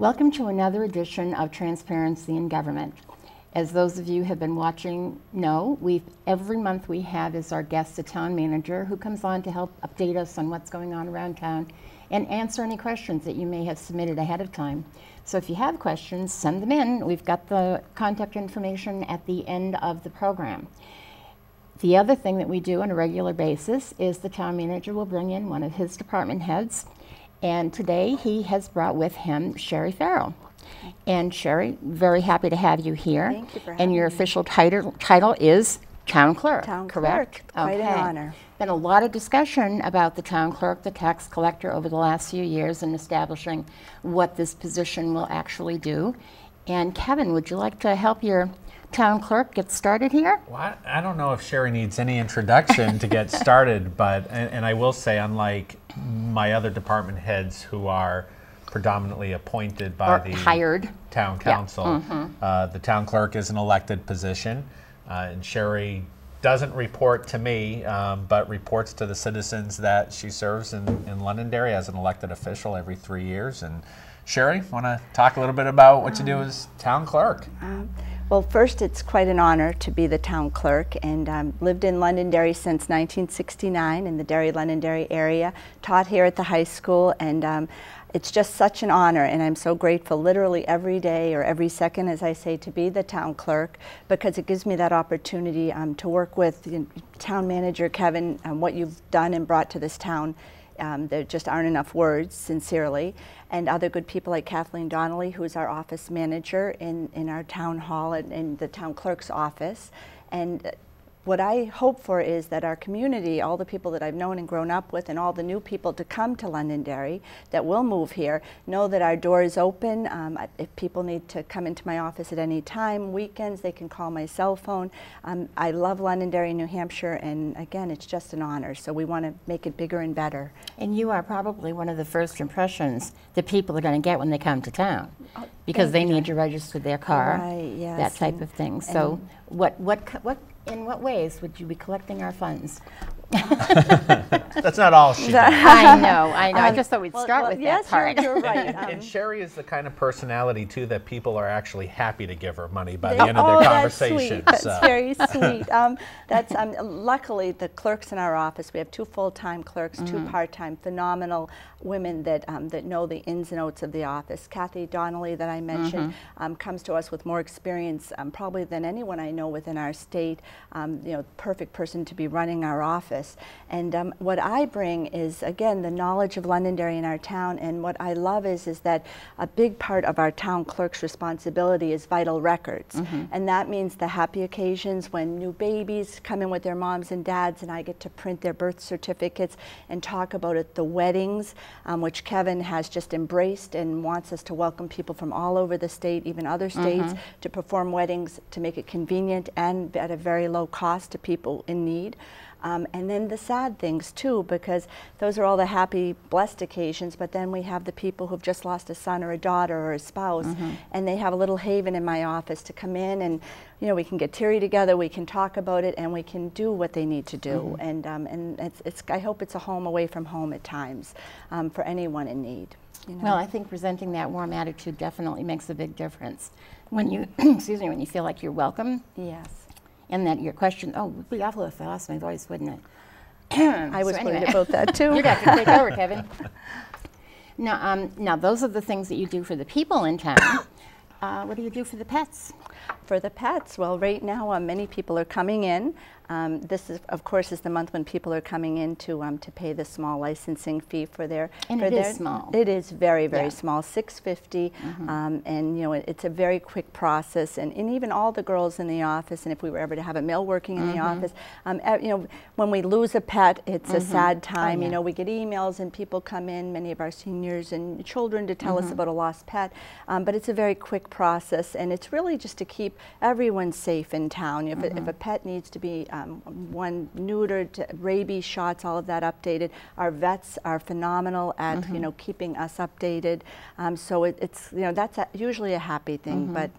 Welcome to another edition of Transparency in Government. As those of you who have been watching know, every month we have as our guest a town manager who comes on to help update us on what's going on around town and answer any questions that you may have submitted ahead of time. So if you have questions, send them in. We've got the contact information at the end of the program. The other thing that we do on a regular basis is the town manager will bring in one of his department heads, and today he has brought with him Sherry Farrell. And Sherry, very happy to have you here. Thank you for having And your me. official title is Town Clerk, Town correct? Clerk, quite an honor. Been a lot of discussion about the Town Clerk, the tax collector, over the last few years in establishing what this position will actually do. And Kevin, would you like to help your Town Clerk get started here? Well, I don't know if Sherry needs any introduction to get started, but, and I will say, unlike my other department heads who are predominantly appointed by the hired town council, the town clerk is an elected position, and Sherry doesn't report to me, but reports to the citizens that she serves in Londonderry as an elected official every 3 years. And Sherry, want to talk a little bit about what you do as town clerk? Well, first, it's quite an honor to be the town clerk, and lived in Londonderry since 1969 in the Derry-Londonderry area, taught here at the high school, and it's just such an honor, and I'm so grateful literally every day or every second, as I say, to be the town clerk, because it gives me that opportunity to work with town manager Kevin, what you've done and brought to this town. There just aren't enough words, sincerely, and other good people like Kathleen Donnelly, who's our office manager in our town hall and in the town clerk's office. And what I hope for is that our community, all the people that I've known and grown up with, and all the new people to come to Londonderry that will move here, know that our door is open. If people need to come into my office at any time, weekends, they can call my cell phone. I love Londonderry, New Hampshire, and again, it's just an honor. So we want to make it bigger and better. And you are probably one of the first impressions that people are going to get when they come to town, because they need to register their car, right, yes, that type of thing. So in what ways would you be collecting our funds? That's not all she does. I know. I just thought we'd start with yes, that part. You're right. And Sherry is the kind of personality, too, that people are actually happy to give her money by the end of their conversation. That's very sweet. Luckily, the clerks in our office, we have 2 full-time clerks, 2 part-time, phenomenal women that know the ins and outs of the office. Kathy Donnelly, that I mentioned, comes to us with more experience probably than anyone I know within our state. Perfect person to be running our office. And what I bring is, again, the knowledge of Londonderry in our town. And what I love is that a big part of our town clerk's responsibility is vital records. And that means the happy occasions when new babies come in with their moms and dads, and I get to print their birth certificates and talk about it. The weddings, which Kevin has just embraced and wants us to welcome people from all over the state, even other states, to perform weddings, to make it convenient and at a very low cost to people in need. And then the sad things too, because those are all the happy, blessed occasions, but then we have the people who've just lost a son or a daughter or a spouse, and they have a little haven in my office to come in, and we can get teary together, we can talk about it, and we can do what they need to do. And I hope it's a home away from home at times for anyone in need. Well, I think presenting that warm attitude definitely makes a big difference. When you, excuse me, when you feel like you're welcome. Yes. And that your question, it would be awful if I lost my voice, wouldn't it? I was worried about that too. You'd have to take over, Kevin. Now, those are the things that you do for the people in town. What do you do for the pets? For the pets, well, right now many people are coming in. This is, of course, is the month when people are coming in to pay the small licensing fee for their. And it is small. It is very, very small, $6.50, and it's a very quick process. And even all the girls in the office, and if we were ever to have a male working in the office, when we lose a pet, it's a sad time. We get emails and people come in, many of our seniors and children, to tell us about a lost pet. But it's a very quick process, and it's really just to keep everyone's safe in town. If a pet needs to be one neutered, rabies shots, all of that updated. Our vets are phenomenal at keeping us updated. So it's that's usually a happy thing. But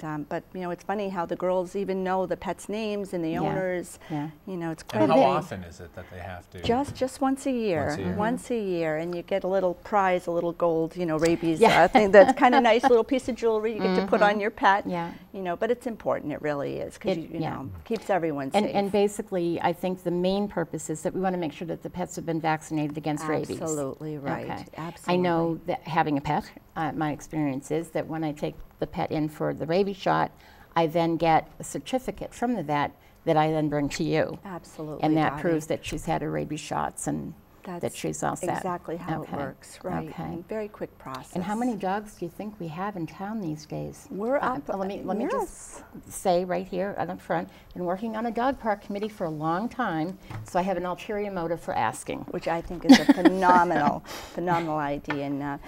it's funny how the girls even know the pets' names and the owners. Yeah. It's quite. And how often is it that they have to? Just once a year. Once a year, and you get a little prize, a little gold, rabies thing. That's kind of nice little piece of jewelry you get to put on your pet. Yeah. But it's important. It really is because keeps everyone safe. And basically, I think the main purpose is that we want to make sure that the pets have been vaccinated against rabies. Absolutely right. Okay. Absolutely. I know that having a pet, my experience is that when I take the pet in for the rabies shot, I then get a certificate from the vet that I then bring to you. Absolutely. And that Dottie. proves that she's had her rabies shots and that she's all set. Exactly how it works, right? Okay. And very quick process. And how many dogs do you think we have in town these days? We're up. Let me just say right here up front, been working on a dog park committee for a long time, so I have an ulterior motive for asking. Which I think is a phenomenal idea. And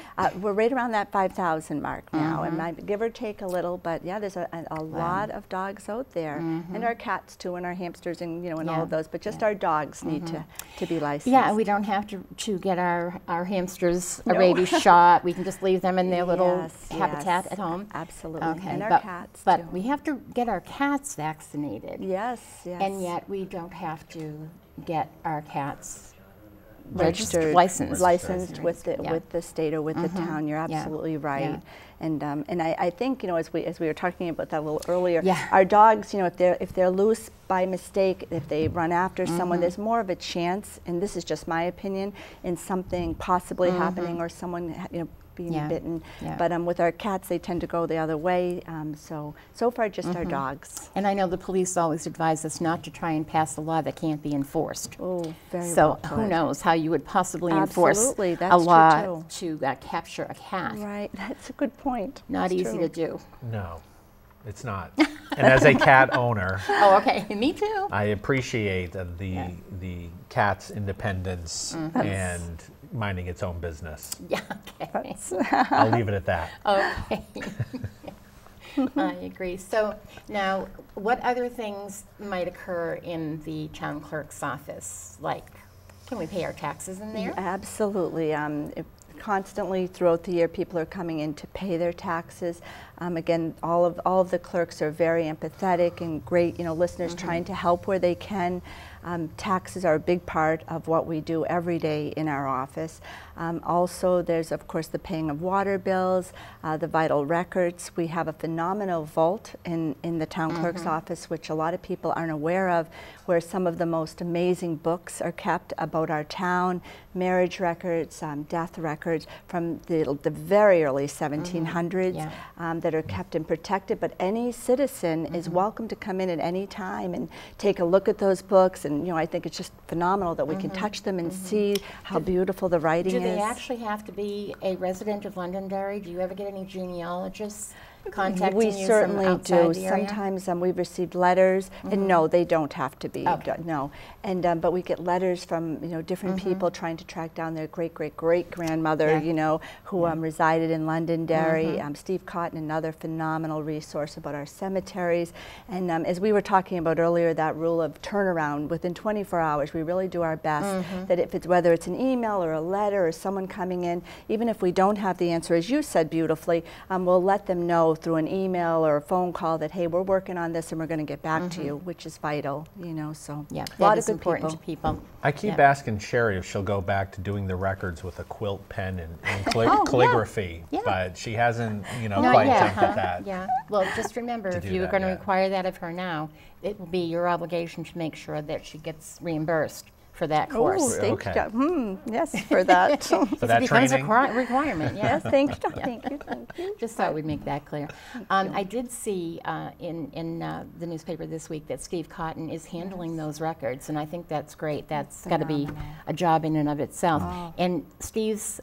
we're right around that 5,000 mark now, and might give or take a little, but yeah, there's a lot of dogs out there, and our cats too, and our hamsters, and and all of those. But just our dogs need to be licensed. Yeah, we don't have to get our hamsters a rabies shot. We can just leave them in their little habitat at home. Absolutely. Okay. And our cats but too. we have to get our cats vaccinated. Yes. And yet we don't have to get our cats registered, licensed with the state or with the town. You're absolutely right. Yeah. And I think as we were talking about that a little earlier, Yeah. our dogs, if they're loose by mistake, if they run after someone, there's more of a chance, and this is just my opinion, in something possibly happening or someone being bitten. Yeah. But with our cats, they tend to go the other way. So far, just our dogs. And I know the police always advise us not to try and pass a law that can't be enforced. Oh, very so well put. who knows how you would possibly Absolutely, enforce that's a law true to capture a cat. Right, that's a good point. Not That's easy true. to do. No, it's not. And as a cat owner, Oh, okay. Me too. I appreciate the cat's independence and minding its own business. Yeah, okay. I'll leave it at that. Okay. I agree. So now, what other things might occur in the town clerk's office? Like, can we pay our taxes in there? Absolutely. Constantly throughout the year, people are coming in to pay their taxes. Again, all of the clerks are very empathetic and great, listeners trying to help where they can. Taxes are a big part of what we do every day in our office. Also, there's of course the paying of water bills, the vital records. We have a phenomenal vault in the town clerk's office, which a lot of people aren't aware of, where some of the most amazing books are kept about our town, marriage records, death records from the very early 1700s that are kept and protected. But any citizen is welcome to come in at any time and take a look at those books. And I think it's just phenomenal that we can touch them and see how beautiful the writing is. Do they actually have to be a resident of Londonderry? Do you ever get any genealogists contacting we you certainly from outside do. the area? Sometimes we've received letters, and no, they don't have to be. Okay. No, and but we get letters from different people trying to track down their great grandmother, who resided in Londonderry. Steve Cotton, another phenomenal resource about our cemeteries, and as we were talking about earlier, that rule of turnaround within 24 hours. We really do our best. That if it's whether it's an email or a letter or someone coming in, even if we don't have the answer, as you said beautifully, we'll let them know through an email or a phone call that, hey, we're working on this and we're going to get back to you, which is vital, so Yeah, a lot that of is good important people. to people. I keep asking Sherry if she'll go back to doing the records with a quilt pen and calligraphy, but she hasn't, Not quite yet, jumped huh? at that. Yeah. Well, just remember, if do you were that, going to yeah. require that of her now, it will be your obligation to make sure that she gets reimbursed for that course. Oh, thank Okay. you. Yes, for that. For that It becomes training. a requirement, yeah. Yes, thank you, thank you. Just thought we'd make that clear. I did see in the newspaper this week that Steve Cotton is handling those records, and I think that's great. That's got to be a job in and of itself. And Steve's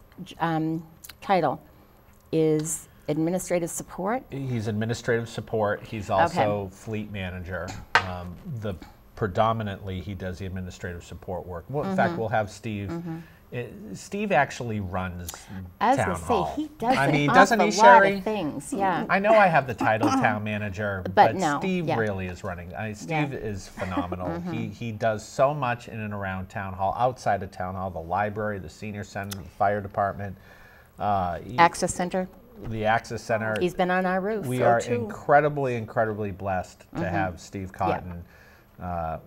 title is administrative support. He's administrative support. He's also fleet manager. Predominantly he does the administrative support work. Well, in fact, we'll have Steve Steve actually runs I was town going to hall. say, he does I mean, an doesn't awful he, lot Sherry? of things, yeah. I know I have the title town manager, But but no, Steve yeah. really is running. Steve Yeah. is phenomenal. He does so much in and around town hall, outside of town hall, the library, the senior center, the fire department, Access Center, the Access Center. he's been on our roof. We So are too. incredibly blessed to have Steve Cotton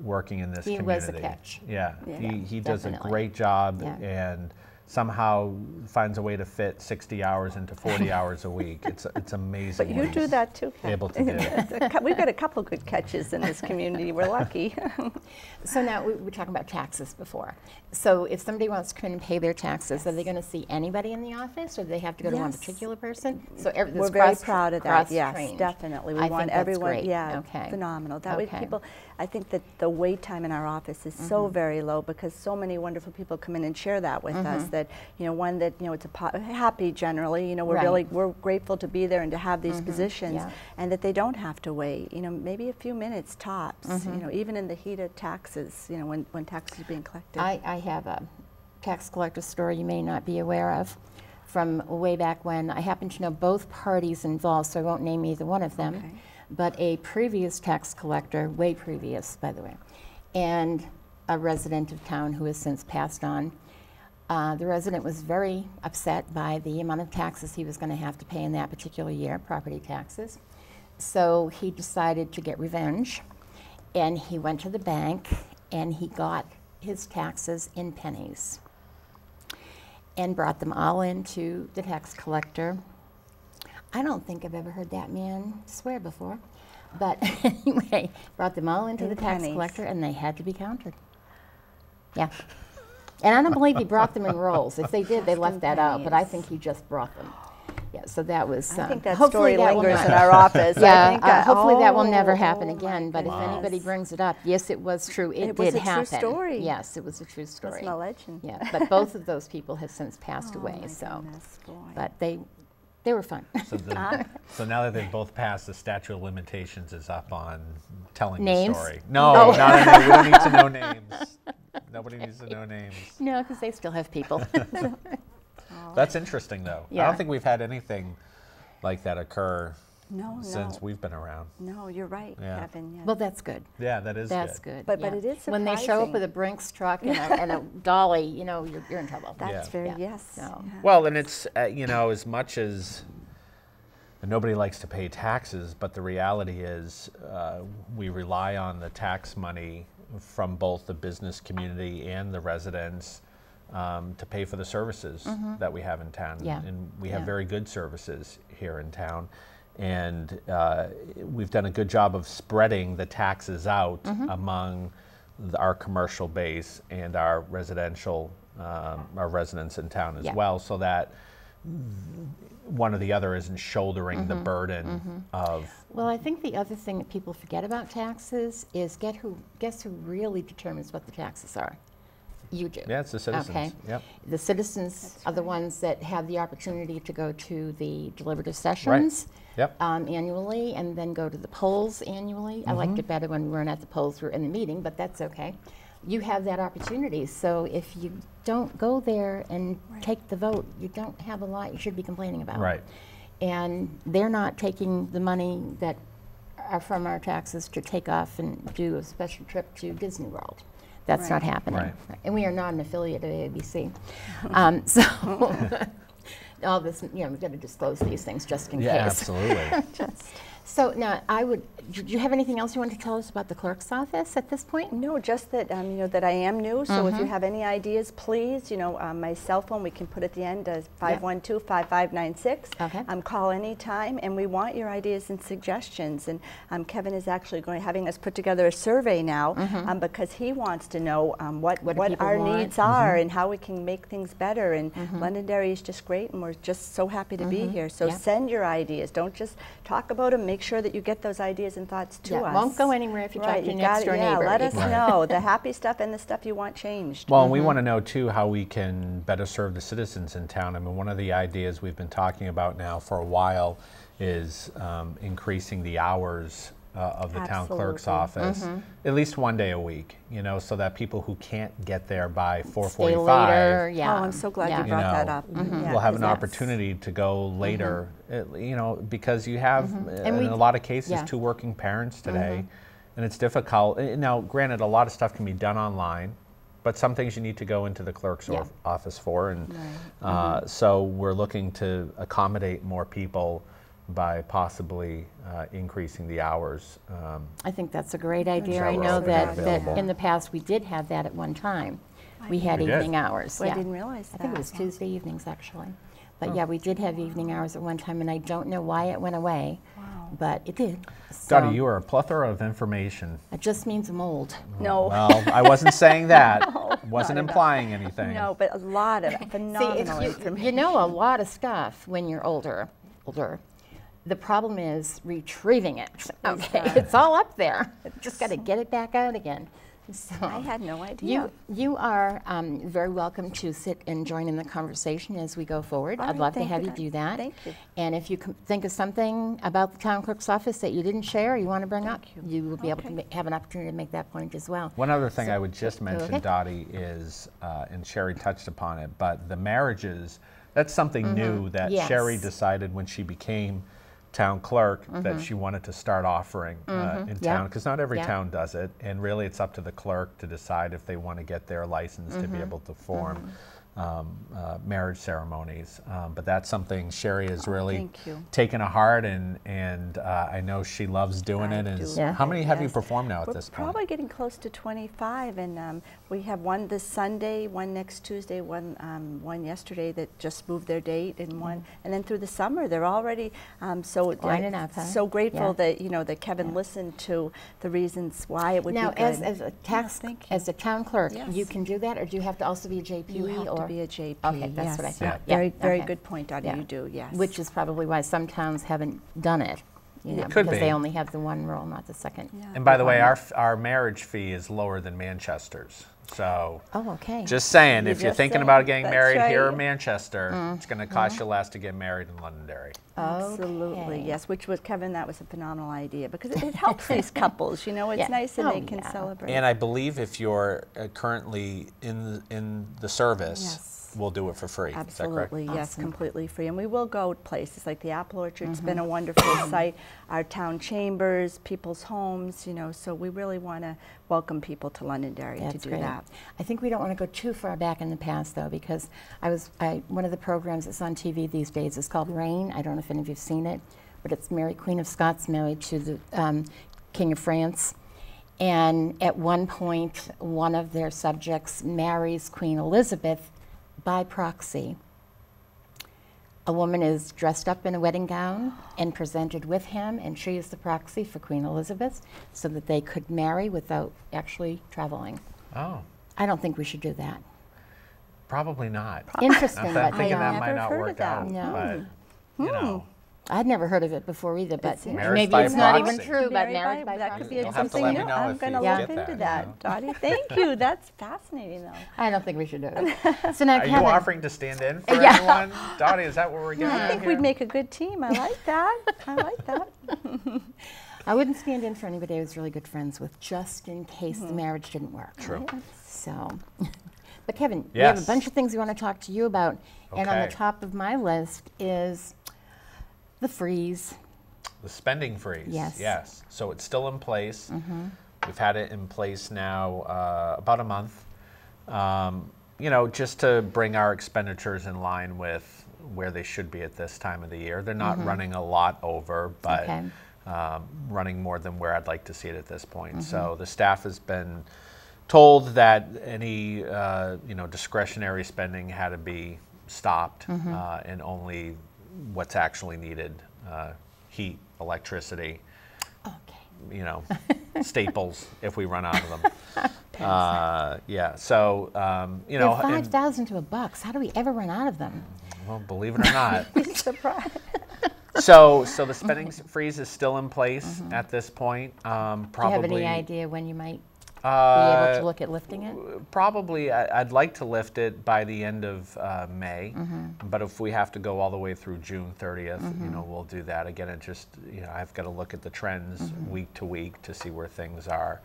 working in this He community. was a catch. Yeah, Yeah. he does a Definitely. great job Yeah. and somehow finds a way to fit 60 hours into 40 hours a week. It's amazing. But you what do he's that too, Kat. able to do. We've got a couple of good catches in this community. We're lucky. So now we were talking about taxes before. So if somebody wants to come in and pay their taxes, are they going to see anybody in the office, or do they have to go to one Yes. particular person? So We're very proud of that. Yes, cross-trained. definitely. We I want think that's everyone. great. Yeah, Okay. phenomenal. That way, Okay. people. I think that the wait time in our office is so very low because so many wonderful people come in and share that with us. That one that it's happy generally. Right. We're grateful to be there and to have these positions, Yeah. and that they don't have to wait. Maybe a few minutes tops. Even in the heat of taxes. When taxes are being collected. I have a tax collector story you may not be aware of from way back when. I happen to know both parties involved, so I won't name either one of them. Okay. But a previous tax collector, way previous, by the way, and a resident of town who has since passed on. The resident was very upset by the amount of taxes he was going to have to pay in that particular year, property taxes. So he decided to get revenge, and he went to the bank and he got his taxes in pennies and brought them all into the tax collector. I don't think I've ever heard that man swear before, but anyway, brought them all into In the tax pennies. collector, and they had to be counted. Yeah. And I don't believe he brought them in rolls. If they did, they Just left in that out, but I pennies. think he just brought them. Yeah, so that was. I think that hopefully story that will lingers not- in our office. Yeah, I think, hopefully that will never oh, happen my again. But if anybody goodness. brings it up, yes, it was true. It was did a true happen. story. Yes, it was a true story. Wasn't a legend. Yeah, but both of those people have since passed Oh, away. my So, goodness, boy. but they were fun. So now that they've both passed, the statute of limitations is up on telling Names? the story. No, no, we don't need to know names. Nobody needs to know names. No, because they still have people. That's interesting, though. I Yeah. don't think we've had anything like that occur No, since no. we've been around. No, you're right, Yeah. Kevin. Yes. Well, that's good. Yeah, that is That's good. good. But yeah. it is When they show up surprising. with a Brinks truck and a dolly, you're in trouble. That's Yeah. very, Yeah. yes. So- yeah. Well, and it's, as much as nobody likes to pay taxes, but the reality is we rely on the tax money from both the business community and the residents to pay for the services that we have in town. Yeah. And we have Yeah. very good services here in town. And we've done a good job of spreading the taxes out among our commercial base and our residential, our residents in town as Yeah. well, so that one or the other isn't shouldering the burden of. Well, I think the other thing that people forget about taxes is guess who really determines what the taxes are? You do. Yeah, it's the citizens. Okay. Yep. The citizens are the ones that have the opportunity to go to the deliberative sessions Yep. annually, and then go to the polls annually. I liked it better when we weren't at the polls, we were in the meeting, but that's okay. You have that opportunity, so if you don't go there and take the vote, you don't have a lot you should be complaining about. Right. And they're not taking the money that are from our taxes to take off and do a special trip to Disney World. That's Right. not happening. Right. And we are not an affiliate of ABC. So all this, we've got to disclose these things just in Yeah, case. absolutely. So now, do you have anything else you want to tell us about the clerk's office at this point? No, just that that I am new. So if you have any ideas, please, my cell phone we can put at the end 512-5596. Okay. Call anytime, and we want your ideas and suggestions. And Kevin is actually having us put together a survey now because he wants to know what What do people our want? needs are and how we can make things better. And Londonderry is just great, and we're just so happy to be here. So Yeah. send your ideas. Don't just talk about them. Make sure that you get those ideas and thoughts to Yeah, us. won't go anywhere if you talk to your you got next it. door Yeah, neighbor. let us Right. know the happy stuff and the stuff you want changed. Well, and we want to know too how we can better serve the citizens in town. I mean, one of the ideas we've been talking about now for a while is increasing the hours of the town clerk's Absolutely. office, at least one day a week, you know, so that people who can't get there by Stay 4:45, later, yeah. Oh, I'm so glad Yeah. you brought that up. Yeah, will have 'cause an that's- opportunity to go later, you know, because you have, And we in a lot of cases, yeah. 2 working parents today, and it's difficult. Now, granted, a lot of stuff can be done online, but some things you need to go into the clerk's Yeah. office for, and so we're looking to accommodate more people by possibly increasing the hours. I think that's a great idea. I Shower know open that available. in the past we did have that at one time. We had We did. evening hours. Well, I yeah. didn't realize I think it that. was Tuesday evenings actually. But yeah, we did have evening hours at one time, and I don't know why it went away, but it did. So Dottie, you are a plethora of information. it just means I'm old. No. Well, I wasn't saying that. Wasn't not at all. implying anything. No, but a lot of See, phenomenal you information. know a lot of stuff when you're older. The problem is retrieving it. Okay, it's all up there. Just got to get it back out again. So I had no idea. you are very welcome to sit and join in the conversation as we go forward. All I'd right, love to thank have you, you do that. Thank you. And if you think of something about the town clerk's office that you didn't share or you want to bring up, you will be able to have an opportunity to make that point as well. One other thing I would just mention, okay. Dottie, is, and Sherry touched upon it, but the marriages, that's something new that Yes. Sherry decided when she became town clerk that she wanted to start offering in Yeah. town, because not every Yeah. town does it, and really it's up to the clerk to decide if they want to get their license to be able to form marriage ceremonies. But that's something Sherry has really thank you. taken to heart, and I know she loves doing I it. And do. Yeah. how many have you Yes. performed now at We're this point? probably getting close to 25, and we have one this Sunday, one next Tuesday, one yesterday that just moved their date, and one, and then through the summer they're already Lining up, huh? so grateful Yeah. that Kevin listened to the reasons why it would Now, be good. as a tax, thank you. as a town clerk, Yes. you can do that, or do you have to also be a JP? You have or to be a JP. Okay, that's what I yes. thought. Yeah. Yeah, Very okay. good point, Dottie. Yeah. You do, yes. Which is probably why some towns haven't done it, you know, Could because be. they only have the one rule, not the second. Yeah. And by the way, our marriage fee is lower than Manchester's. So Oh, okay. just saying, You if you're just thinking saying, about getting that's married here in right. Manchester, it's going to cost you less to get married in Londonderry. Absolutely, Okay. yes. Which was Kevin. That was a phenomenal idea because it helps these couples. You know, it's Yeah. nice and Oh, they can yeah. celebrate. And I believe if you're currently in the service, Yes. we'll do it for free. Absolutely, Is that correct? yes, Awesome. completely free. And we will go to places like the Apple Orchard. It's been a wonderful site. Our town chambers, people's homes, you know, so we really want to welcome people to Londonderry That's to do great. that. I think we don't want to go too far back in the past, though, because one of the programs that's on TV these days is called Reign. I don't know if any of you've seen it, but it's Mary, Queen of Scots, married to the King of France. And at one point, one of their subjects marries Queen Elizabeth by proxy. A woman is dressed up in a wedding gown and presented with him, and she is the proxy for Queen Elizabeth so that they could marry without actually traveling. Oh, I don't think we should do that. probably not. Interesting, Not that I'm but thinking that I've might never not heard work of that. out. No. But, you know, I'd never heard of it before either, but It's Marriage maybe by it's not even proxy. true, but Married marriage by that proxy. could be You'll have to something let me new. know I'm if going you to get look that, into you that, know. Dottie. Thank you. That's fascinating, though. I don't think we should do it. So now, are you Kevin, offering to stand in for Yeah. anyone? Dottie, is that what we're getting I at think here? we'd make a good team. I like that. I like that. I wouldn't stand in for anybody I was really good friends with, just in case the marriage didn't work. True. So, but Kevin, we have a Yes. bunch of things we want to talk to you about, and on the Okay. top of my list is the freeze. The spending freeze. Yes. Yes. So it's still in place. We've had it in place now about a month. You know, just to bring our expenditures in line with where they should be at this time of the year. They're not running a lot over, but Okay. running more than where I'd like to see it at this point. So the staff has been told that any discretionary spending had to be stopped, and only what's actually needed: heat, electricity, Okay. staples if we run out of them. Yeah. So They're $5,000 to $1. How do we ever run out of them? well, believe it or not. Surprise. So the spending freeze is still in place at this point. Do you have Probably. any idea when you might Be able to look at lifting it? Probably, I'd like to lift it by the end of May, but if we have to go all the way through June 30th, you know, we'll do that. Again, it just, you know, I've got to look at the trends week to week to see where things are.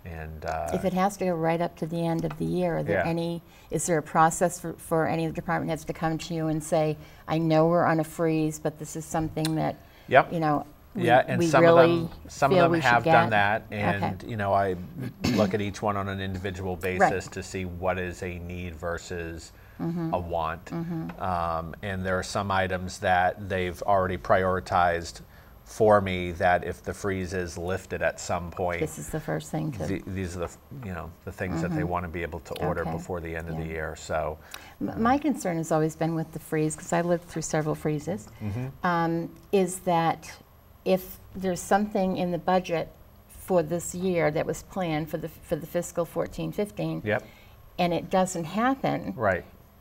And if it has to go right up to the end of the year, are there is there a process for any of the department heads to come to you and say, I know we're on a freeze, but this is something that, you know, and we some really of them have done that, and Okay. you know, I look at each one on an individual basis to see what is a need versus a want. And there are some items that they've already prioritized for me that if the freeze is lifted at some point, this is the first thing to. These are the the things that they want to be able to order before the end of the year. So my concern has always been with the freeze, because I lived through several freezes, is that if there's something in the budget for this year that was planned for the fiscal 14-15, and it doesn't happen,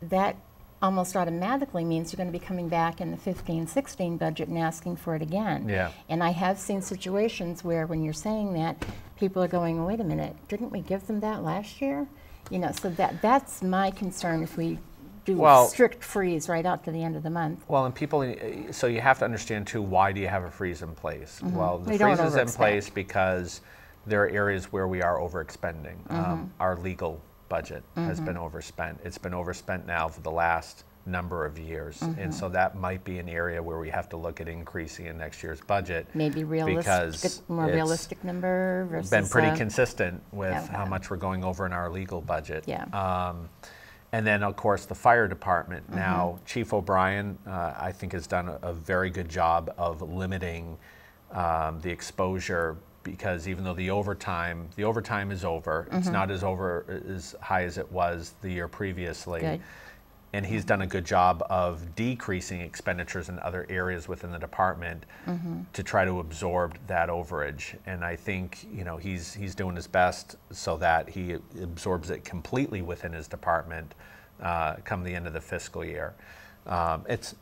that almost automatically means you're going to be coming back in the 15-16 budget and asking for it again. And I have seen situations where when you're saying that, people are going, well, wait a minute, didn't we give them that last year? You know, so that's my concern if we do strict freeze right out to the end of the month. Well, and people, so you have to understand too, why do you have a freeze in place? Well, the freeze is in place because there are areas where we are overexpending. Our legal budget has been overspent. It's been overspent now for the last number of years. And so that might be an area where we have to look at increasing in next year's budget. Maybe realistic, more realistic number versus. Been pretty consistent with how much we're going over in our legal budget. And then, of course, the fire department. Now, Chief O'Brien, I think, has done a very good job of limiting the exposure, because even though the overtime is over, it's not as high as it was the year previously. And he's done a good job of decreasing expenditures in other areas within the department to try to absorb that overage. And I think, you know, he's doing his best so that he absorbs it completely within his department come the end of the fiscal year. It's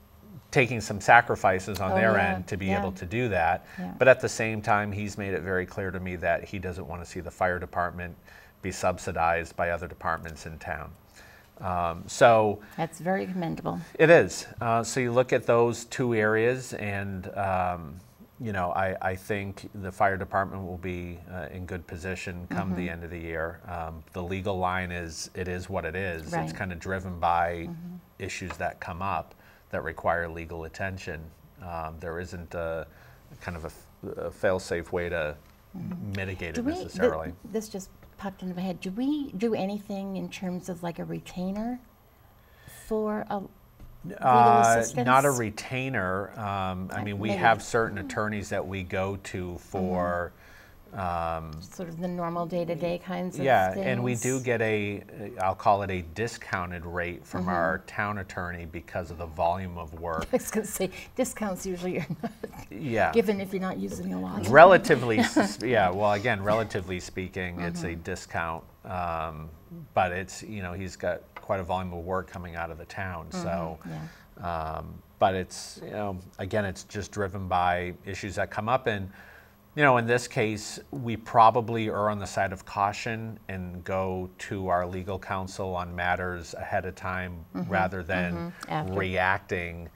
taking some sacrifices on their end to be able to do that. But at the same time, he's made it very clear to me that he doesn't want to see the fire department be subsidized by other departments in town. So that's very commendable. It is. So you look at those two areas, and you know, I think the fire department will be in good position come the end of the year. The legal line is what it is. It's kind of driven by issues that come up that require legal attention. There isn't a kind of a fail-safe way to mitigate it necessarily. This just popped into my head. Do we do anything in terms of like a retainer for a legal assistance? Not a retainer. I mean, we have certain attorneys that we go to for sort of the normal day-to-day kinds of things. And we do get I'll call it a discounted rate from our town attorney because of the volume of work. I was going to say, discounts usually are not given if you're not using a lot. Relatively, well, again, relatively speaking, it's a discount, but it's, you know, he's got quite a volume of work coming out of the town, so, but it's, you know, again, it's just driven by issues that come up. And you know, in this case, we probably are on the side of caution and go to our legal counsel on matters ahead of time rather than reacting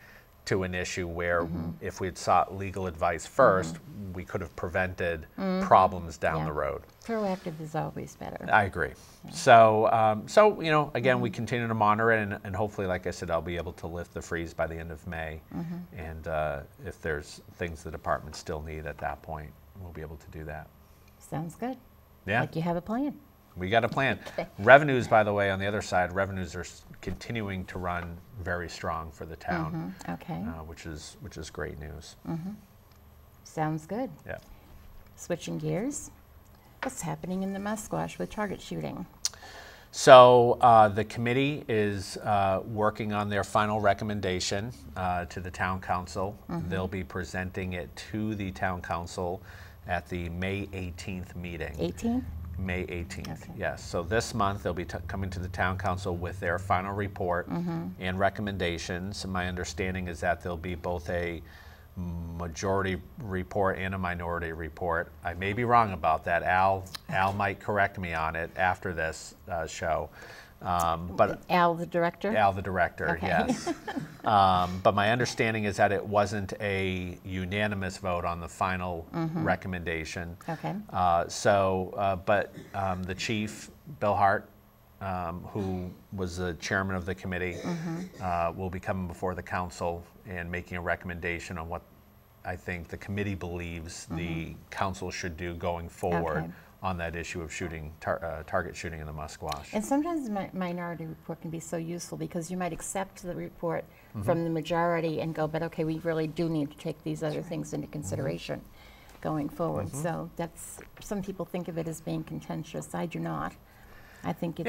to an issue where if we had sought legal advice first, we could have prevented problems down the road. Proactive is always better. I agree. So, so you know, again, we continue to monitor it, and hopefully, like I said, I'll be able to lift the freeze by the end of May. And if there's things the department still need at that point, we'll be able to do that. Sounds good. Yeah. Like you have a plan. We got a plan. Revenues, by the way, on the other side, revenues are continuing to run very strong for the town. Which is great news. Sounds good. Yeah. Switching gears, what's happening in the Musquash with target shooting? So the committee is working on their final recommendation to the town council. They'll be presenting it to the town council at the May 18th meeting. 18th? May 18th, yes. So this month they'll be coming to the town council with their final report and recommendations. My understanding is that there'll be both a majority report and a minority report. I may be wrong about that. Al might correct me on it after this show. But Al, the director? Al, the director, Okay. yes. But my understanding is that it wasn't a unanimous vote on the final recommendation. Okay. But the chief, Bill Hart, who was the chairman of the committee, will be coming before the council and making a recommendation on what I think the committee believes the council should do going forward. Okay. On that issue of shooting, target shooting in the Musquash. And sometimes the minority report can be so useful because you might accept the report from the majority and go, but okay, we really do need to take these other things into consideration going forward. So that's, some people think of it as being contentious. I do not. I think it's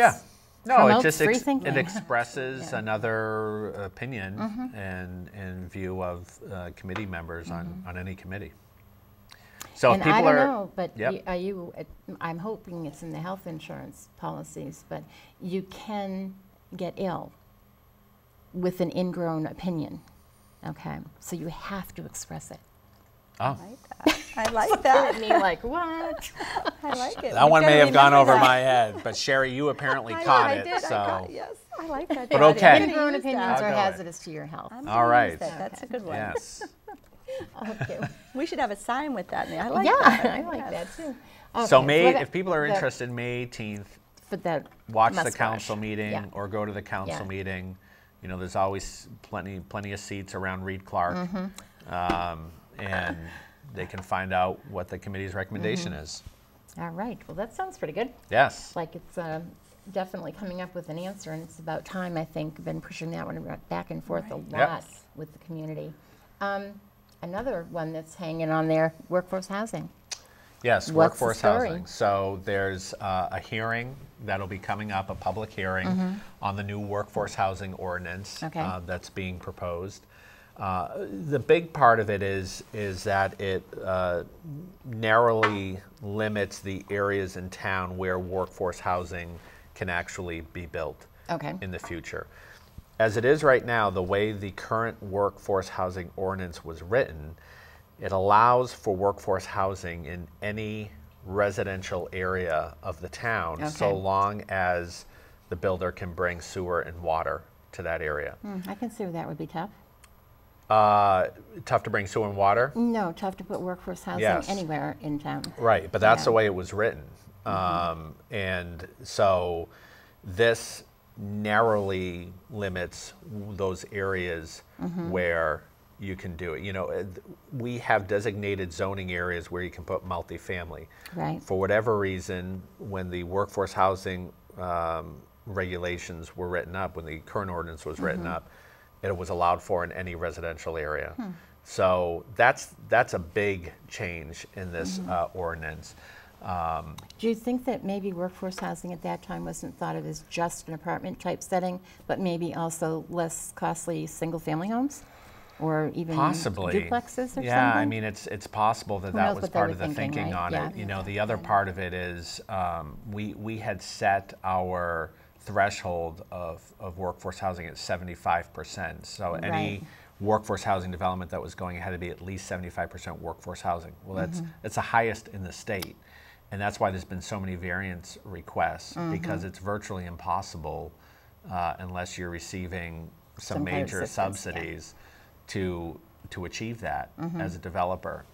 No, it promotes just free thinking. it expresses Yeah. another opinion and view of committee members on any committee. So And if people I don't are, know, but Yep. are you, I'm hoping it's in the health insurance policies, but you can get ill with an ingrown opinion, okay? So you have to express it. oh, I like that. I mean, like, what? I like it. that We've one gotta may have gone remember over that. my head, but Sherry, you apparently I caught I it. did. So Yes, I like that. But Patty. okay. I'm gonna Ingrown use opinions that. are I'll go it. hazardous to your health. I'm gonna All use right. that. That's a good one. yes, Okay. We should have a sign with that. I like Yeah, that. I like Yes. that too. so Okay, if people are the- interested, May 18th, for that watch the Musquash. council meeting Yeah. or go to the council Yeah. meeting. You know, there's always plenty of seats around Reed Clark, and they can find out what the committee's recommendation is. All right, well, that sounds pretty good. Yes. Like it's definitely coming up with an answer, and it's about time, I think. Been pushing that one back and forth a lot Yep. with the community. Another one that's hanging on there, workforce housing. Yes, What's the workforce story? housing. So there's a hearing that'll be coming up, a public hearing on the new workforce housing ordinance Okay. that's being proposed. The big part of it is that it narrowly limits the areas in town where workforce housing can actually be built Okay. in the future. As it is right now, the way the current workforce housing ordinance was written, it allows for workforce housing in any residential area of the town, so Okay. long as the builder can bring sewer and water to that area. I can see where that would be tough. Tough to bring sewer and water? No, tough to put workforce housing Yes. anywhere in town. Right, but that's Yeah. the way it was written. And so this narrowly limits those areas where you can do it. You know, we have designated zoning areas where you can put multifamily. Right. For whatever reason, when the workforce housing regulations were written up, when the current ordinance was written up, it was allowed for in any residential area. So that's a big change in this ordinance. Do you think that maybe workforce housing at that time wasn't thought of as just an apartment type setting, but maybe also less costly single-family homes? Or even Possibly duplexes or yeah, something? I mean it's possible that Who that knows was what they part were of the thinking, thinking right? on Yeah. it. You know, the other part of it is we had set our threshold of workforce housing at 75%. So any Right. workforce housing development that was going had to be at least 75% workforce housing. Well, that's the highest in the state, and that's why there's been so many variance requests because it's virtually impossible unless you're receiving some Some kind of major assistance, yeah. subsidies to achieve that as a developer.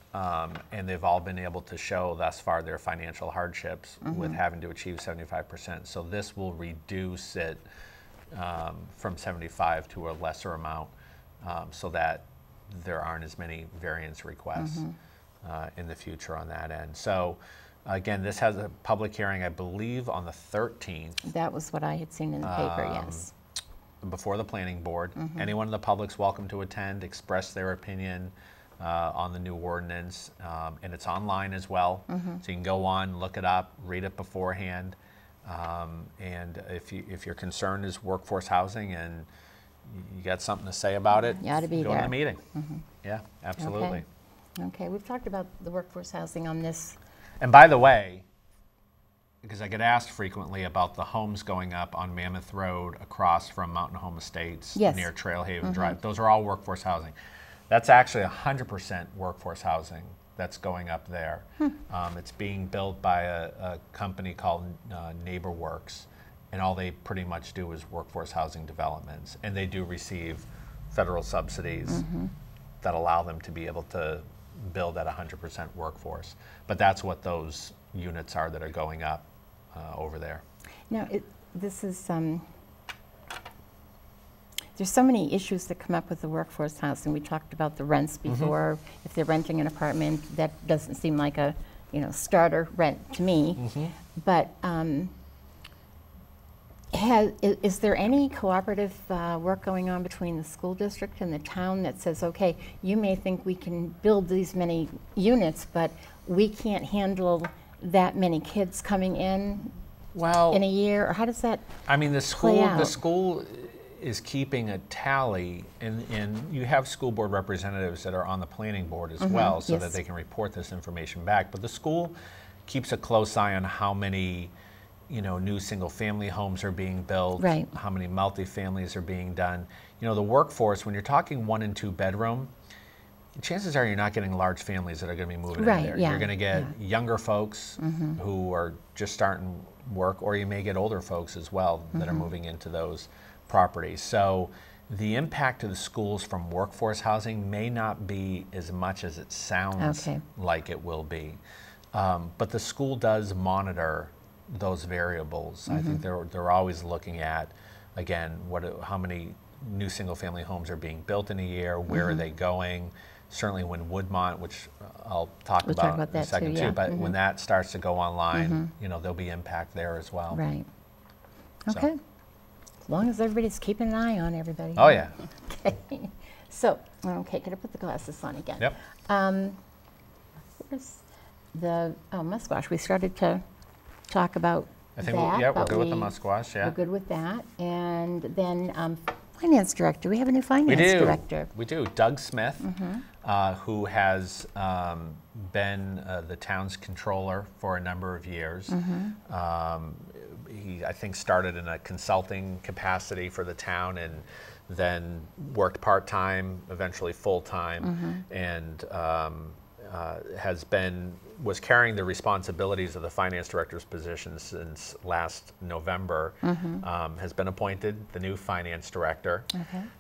And they've all been able to show thus far their financial hardships with having to achieve 75%. So this will reduce it from 75 to a lesser amount so that there aren't as many variance requests in the future on that end. So again, this has a public hearing, I believe, on the 13th. That was what I had seen in the paper, yes. Before the planning board. Anyone in the public's welcome to attend, express their opinion on the new ordinance, and it's online as well. So you can go on, look it up, read it beforehand, and if your concern is workforce housing and you got something to say about it, You ought to be go to there. the meeting. Yeah, absolutely. Okay, we've talked about the workforce housing on this. And by the way, because I get asked frequently about the homes going up on Mammoth Road across from Mountain Home Estates Yes. near Trailhaven Drive. Those are all workforce housing. That's actually 100% workforce housing that's going up there. It's being built by a company called NeighborWorks, and all they pretty much do is workforce housing developments. And they do receive federal subsidies that allow them to be able to build at 100% workforce. But that's what those units are that are going up over there. Now, this is, there's so many issues that come up with the workforce housing. We talked about the rents before. If they're renting an apartment, that doesn't seem like a, starter rent to me. But is there any cooperative work going on between the school district and the town that says, okay, you may think we can build these many units, but we can't handle that many kids coming in a year? Or how does that I mean, the out? school is keeping a tally, and you have school board representatives that are on the planning board as well, so that they can report this information back. But the school keeps a close eye on how many new single-family homes are being built, how many multi-families are being done. The workforce, when you're talking 1 and 2 bedroom, chances are you're not getting large families that are going to be moving in there. You're going to get younger folks who are just starting work, or you may get older folks as well that are moving into those properties. So the impact to the schools from workforce housing may not be as much as it sounds like it will be. But the school does monitor those variables. I think they're always looking at, again, how many new single-family homes are being built in a year, where are they going? Certainly when Woodmont, which I'll talk about in a second too, but when that starts to go online, there'll be impact there as well. Right. Okay. As long as everybody's keeping an eye on everybody. Oh yeah. Okay. So, okay, can I put the glasses on again? Yep. Where's the musquash? We started to talk about I think that. we're good with the musquash. Yeah. We're good with that. And then finance director. We have a new finance director. We do. Doug Smith, who has been the town's controller for a number of years. He, I think, started in a consulting capacity for the town, and then worked part-time, eventually full-time, and was carrying the responsibilities of the finance director's position since last November. Has been appointed the new finance director.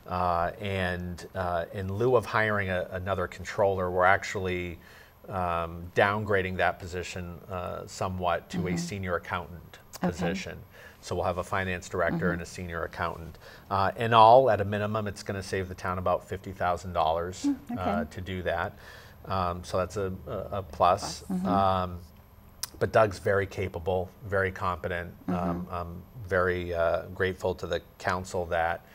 And in lieu of hiring another controller, we're actually downgrading that position somewhat to a senior accountant position. So we'll have a finance director and a senior accountant. In all, at a minimum, it's going to save the town about $50,000 to do that. So that's a plus. But Doug's very capable, very competent. I'm very grateful to the council that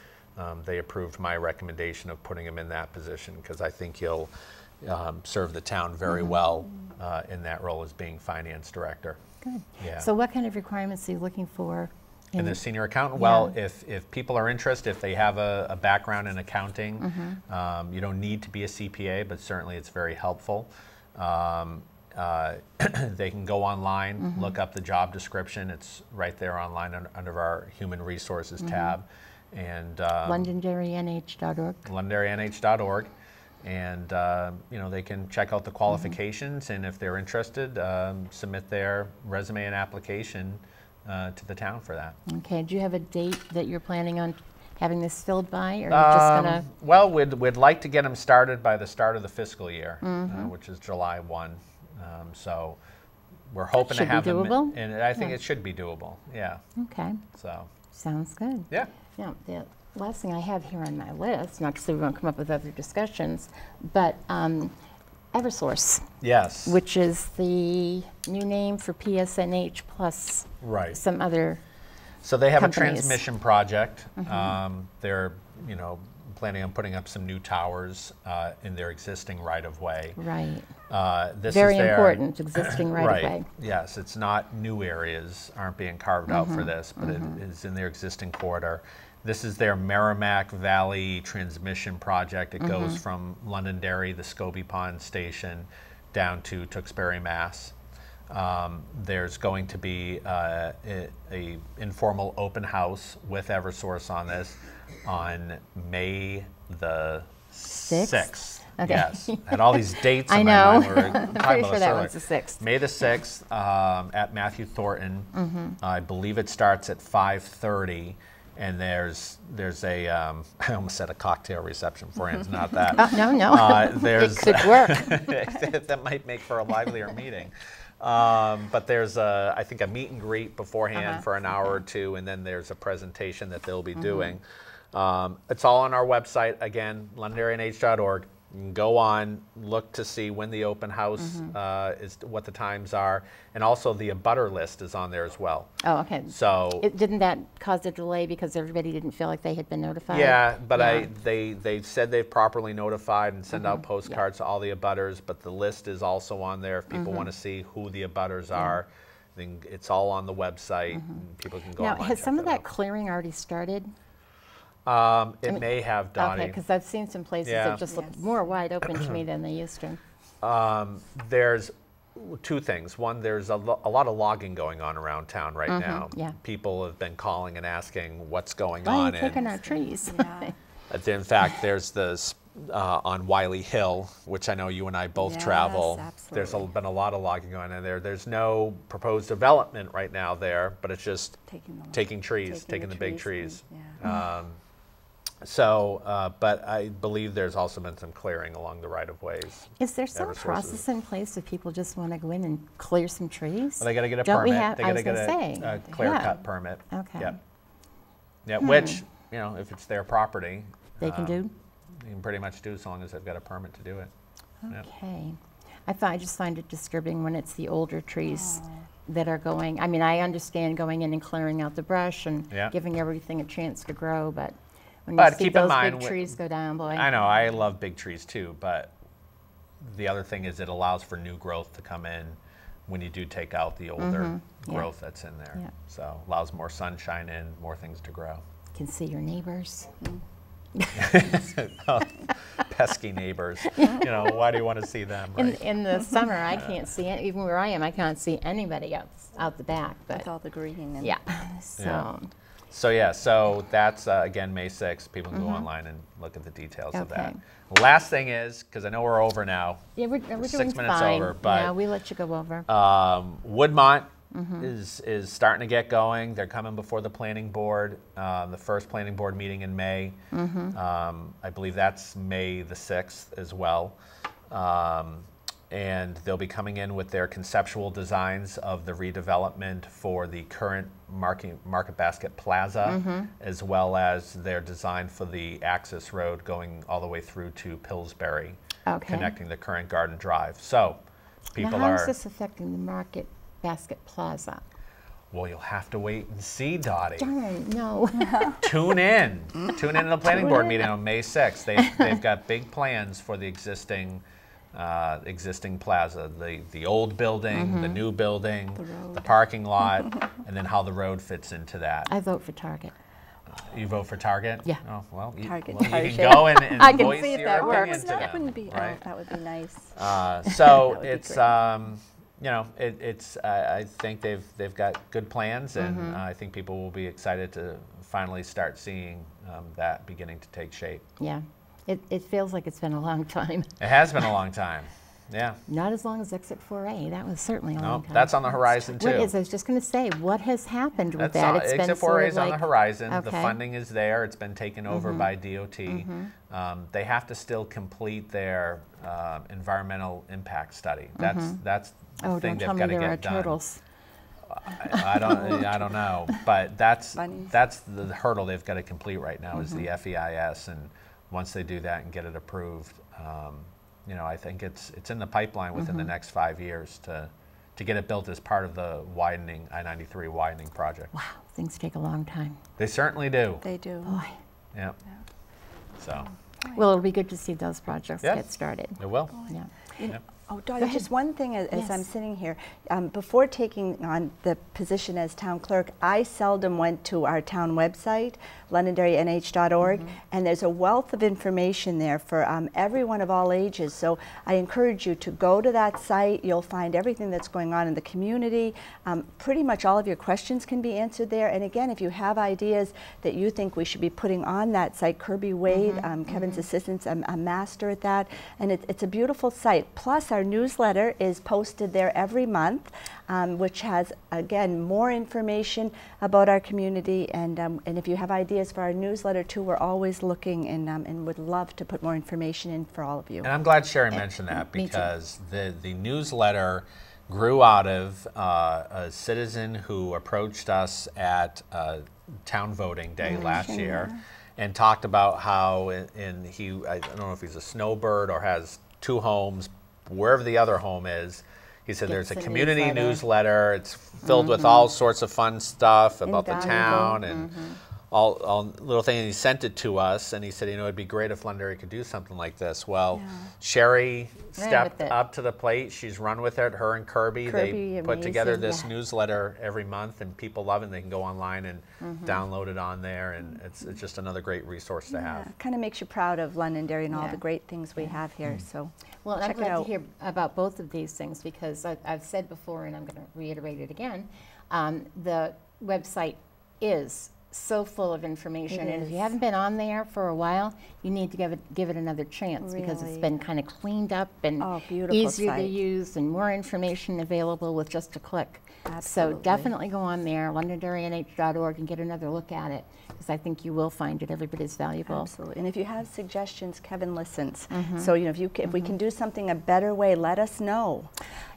they approved my recommendation of putting him in that position, because I think he'll serve the town very well in that role as being finance director. Good. Yeah. So what kind of requirements are you looking for? In the senior accountant? Well, if people are interested, if they have a background in accounting, you don't need to be a CPA, but certainly it's very helpful. They can go online, look up the job description. It's right there online under our Human Resources tab. And LondonderryNH.org. LondonderryNH.org. And they can check out the qualifications, and if they're interested, submit their resume and application to the town for that. Okay. Do you have a date that you're planning on having this filled by, or are you just gonna? Well, we'd like to get them started by the start of the fiscal year, which is July 1. So we're hoping to have them, and I think it should be doable. Yeah. Okay. So. Sounds good. Yeah. Now, the last thing I have here on my list, not to say we won't come up with other discussions, but Eversource. Yes. Which is the new name for PSNH plus some other So they have companies. a transmission project. They're, planning on putting up some new towers in their existing right-of-way. Right. This Very is their, important, existing right-of-way. Yes, it's not new areas aren't being carved out for this, but it is in their existing corridor. This is their Merrimack Valley transmission project. It goes from Londonderry, the Scobie Pond station, down to Tewksbury, Mass. There's going to be a informal open house with Eversource on this on May the 6th. Okay. Yes. Had all these dates I in know. my mind. We were I'm talking pretty about sure this that earlier. one's the 6th. May the 6th at Matthew Thornton. I believe it starts at 5:30. And there's a, I almost said a cocktail reception for you. It's not that. No. There's, it could work. that might make for a livelier meeting. But there's, I think, a meet and greet beforehand for an hour or two, and then there's a presentation that they'll be doing. It's all on our website, again, londonderrynh.org. You can go on, look to see when the open house is, what the times are, and also the abutter list is on there as well. Oh, okay. So Didn't that cause a delay because everybody didn't feel like they had been notified? yeah, but they said they've properly notified and send out postcards to all the abutters, but the list is also on there if people want to see who the abutters are. Then it's all on the website, and people can go Now, online. has check some of that out. clering already started? It may have, Dottie. Okay, because I've seen some places Yeah. that just look more wide open to me than they used to. There's two things. One, there's a lot of logging going on around town right now. yeah. People have been calling and asking what's going Why are on. you taking our trees? In fact, there's this on Wiley Hill, which I know you and I both Yes, travel. There's absolutely. been a lot of logging going on there. There's no proposed development right now there, but it's just taking trees, taking the big trees. But I believe there's also been some clearing along the right-of-ways. Is there some Eversources. process in place if people just want to go in and clear some trees? Well, they got to get a Don't we permit. have- They I got to was get gonna a say, clear yeah. cut permit. Okay. Yep. Yeah, which, you know, if it's their property, They can do? you can pretty much do as long as they've got a permit to do it. Yep. Okay. I just find it disturbing when it's the older trees that are going. I mean, I understand going in and clearing out the brush and giving everything a chance to grow, but when you see keep in those mind, big trees go down, boy. I know, I love big trees too, but the other thing is it allows for new growth to come in when you do take out the older growth that's in there. Yeah. So allows more sunshine in, more things to grow. You can see your neighbors. Pesky neighbors. You know, why do you want to see them? Right? In the summer, I can't see it. Even where I am, I can't see anybody out the back. But With all the green. And So that's again May 6th. People can go online and look at the details of that. Okay. Last thing is, because I know we're over now. Yeah, we're doing 6 minutes fine. over, but yeah, we let you go over. Woodmont is starting to get going. They're coming before the planning board. The first planning board meeting in May. I believe that's May the 6th as well. And they'll be coming in with their conceptual designs of the redevelopment for the current Market Basket Plaza, as well as their design for the access road going all the way through to Pillsbury, connecting the current Garden Drive. So people now, how are... is this affecting the Market Basket Plaza? Well, you'll have to wait and see, Dottie. Darn, no. Tune in. Tune in to the planning board meeting on May 6th. They've got big plans for the existing plaza, the old building, the new building, the parking lot, and then how the road fits into that. I vote for Target. You vote for Target? Yeah. Oh, well, you Target. can go and I can voice see if your that opinion works. to That them, wouldn't be. right? Oh, that would be nice. So would be it's great. you know, it's I think they've got good plans, and I think people will be excited to finally start seeing that beginning to take shape. Yeah. It feels like it's been a long time. It has been a long time. Yeah. Not as long as Exit 4A. That was certainly a long time. That's on the horizon too. What is? I was just going to say, what has happened with that? It's been Exit sort 4A of is on the like, horizon. The okay. funding is there. It's been taken over by DOT. They have to still complete their environmental impact study. That's the Oh, thing don't they've tell me got to there are get done. turtles. I don't know, but that's Bunnies. the hurdle they've got to complete right now is the FEIS, and once they do that and get it approved, you know, I think it's in the pipeline within the next 5 years to get it built as part of the widening I-93 widening project. Wow, things take a long time. They certainly do. They do. Boy. Yeah. So Well, it'll be good to see those projects Yeah. get started. it will. Yeah. Oh, Dottie, just one thing as I'm sitting here. Before taking on the position as town clerk, I seldom went to our town website, londonderrynh.org, and there's a wealth of information there for everyone of all ages. So I encourage you to go to that site. You'll find everything that's going on in the community. Pretty much all of your questions can be answered there. And again, if you have ideas that you think we should be putting on that site, Kirby Wade, Kevin's assistant's a master at that, and it's a beautiful site. Plus, our newsletter is posted there every month, which has, again, more information about our community. And if you have ideas for our newsletter too, we're always looking and would love to put more information in for all of you. And I'm glad Sherry mentioned that, because the newsletter grew out of a citizen who approached us at town voting day last year and talked about how I don't know if he's a snowbird or has 2 homes, wherever the other home is. He said there's a community newsletter. It's filled with all sorts of fun stuff about the town and all little things. And he sent it to us, and he said, it'd be great if Londonderry could do something like this. Well, Sherry stepped up to the plate. She's run with it. Her and Kirby, they put together this newsletter every month, and people love it. And they can go online and download it on there, and it's just another great resource to have. Kind of makes you proud of Londonderry and all the great things we have here. So, well, I'm glad to hear about both of these things, because I've said before, and I'm going to reiterate it again. The website is so full of information, and if you haven't been on there for a while, you need to give it another chance, because it's been kind of cleaned up and easier to use, and more information available with just a click. So definitely go on there, londonderrynh.org, and get another look at it, because I think you will find it every bit as valuable. Absolutely. And if you have suggestions, Kevin listens. So if we can do something a better way, let us know.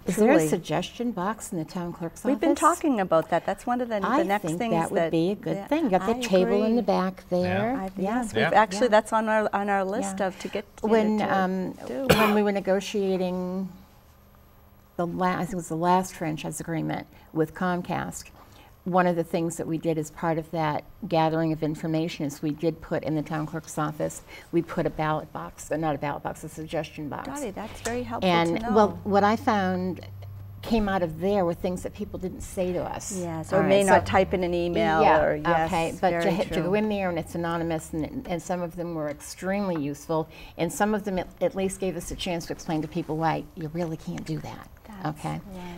Is there a suggestion box in the town clerk's office? We've been talking about that. That's one of the next things. I think that would be a good thing. You got the table in the back there. Yes, actually that's on our list of to get when we were negotiating I think it was the last franchise agreement with Comcast. One of the things that we did as part of that gathering of information is we did put in the town clerk's office, we put a ballot box, not a ballot box, a suggestion box. Dottie, that's very helpful to know. Well, what I found came out of there were things that people didn't say to us. Yes, or may not type in an email. Or okay, but to go in there and it's anonymous, and some of them were extremely useful, and some of them at least gave us a chance to explain to people why you really can't do that.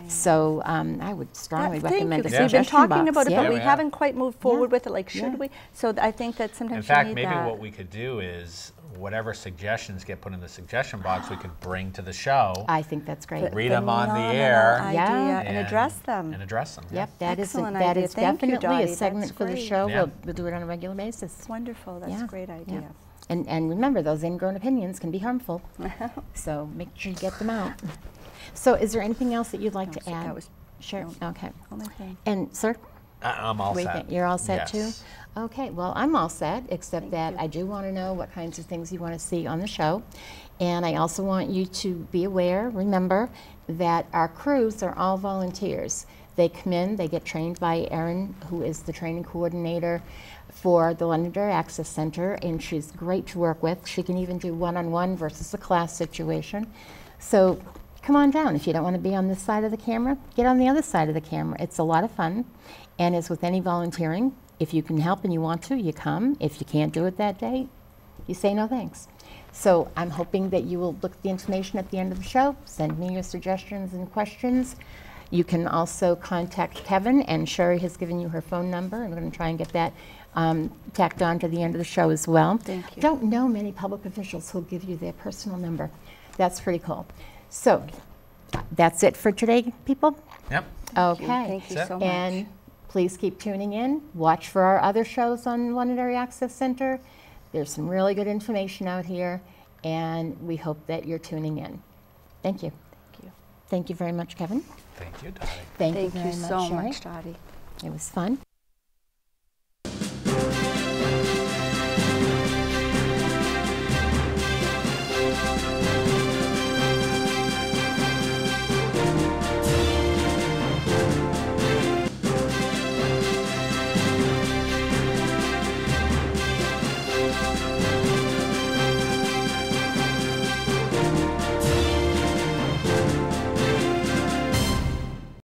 So I would strongly recommend a suggestion box. We've been talking about it, but we haven't quite moved forward with it. Like, should we? So I think that sometimes in fact, maybe what we could do is whatever suggestions get put in the suggestion box, we could bring to the show. I think that's great. Read them on the air, and address them. Yep, that is definitely a segment for the show. We'll do it on a regular basis. It's wonderful. That's a great idea. And remember, those ingrown opinions can be harmful. So make sure you get them out. So is there anything else that you'd like to add? Sure. Okay. And sir? I'm all set. You're all set too? Okay, well, I'm all set, except that I do want to know what kinds of things you want to see on the show. And I also want you to be aware, remember, that our crews are all volunteers. They come in, they get trained by Erin, who is the training coordinator for the Londonderry Access Center, and she's great to work with. She can even do one-on-one versus a class situation. So come on down. If you don't want to be on this side of the camera, get on the other side of the camera. It's a lot of fun, and as with any volunteering, if you can help and you want to, you come. If you can't do it that day, you say no thanks. So I'm hoping that you will look at the information at the end of the show, send me your suggestions and questions. You can also contact Kevin, and Sherry has given you her phone number, and we're going to try and get that tacked on to the end of the show as well. Thank you. Don't know many public officials who'll give you their personal number. That's pretty cool. So that's it for today, people? Yep. Okay. Thank you so much. And please keep tuning in. Watch for our other shows on Londonderry Access Center. There's some really good information out here, and we hope that you're tuning in. Thank you. Thank you. Thank you very much, Kevin. Thank you, Dottie. Thank you very so much, Dottie. It was fun.